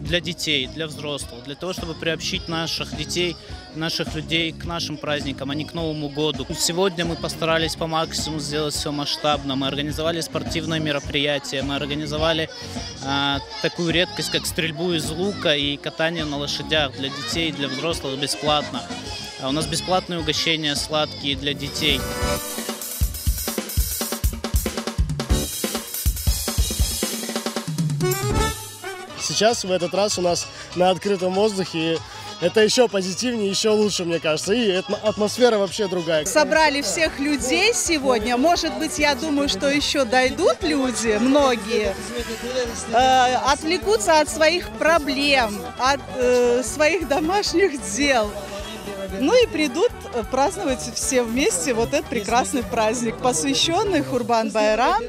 для детей, для взрослых, для того, чтобы приобщить наших детей, наших людей к нашим праздникам, а не к Новому году. Сегодня мы постарались по максимуму сделать все масштабно. Мы организовали спортивные мероприятия, мы организовали такую редкость, как стрельбу из лука и катание на лошадях для детей, для взрослых бесплатно. У нас бесплатные угощения сладкие для детей. Сейчас в этот раз у нас на открытом воздухе. Это еще позитивнее, еще лучше, мне кажется. И атмосфера вообще другая. Собрали всех людей сегодня. Может быть, я думаю, что еще дойдут люди, многие, отвлекутся от своих проблем, от своих домашних дел. Ну и придут праздновать все вместе вот этот прекрасный праздник, посвященный Курбан-Байрам.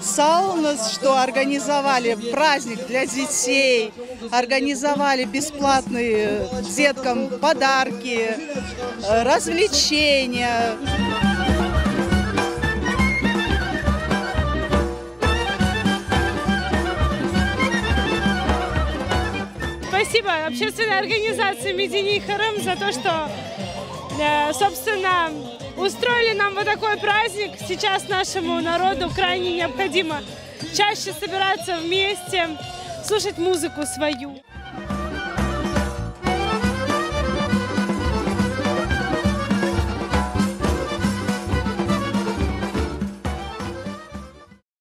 Саунас, что организовали праздник для детей, организовали бесплатные деткам подарки, развлечения. Спасибо общественной организации Медини Харам за то, что, собственно, устроили нам вот такой праздник. Сейчас нашему народу крайне необходимо чаще собираться вместе, слушать музыку свою.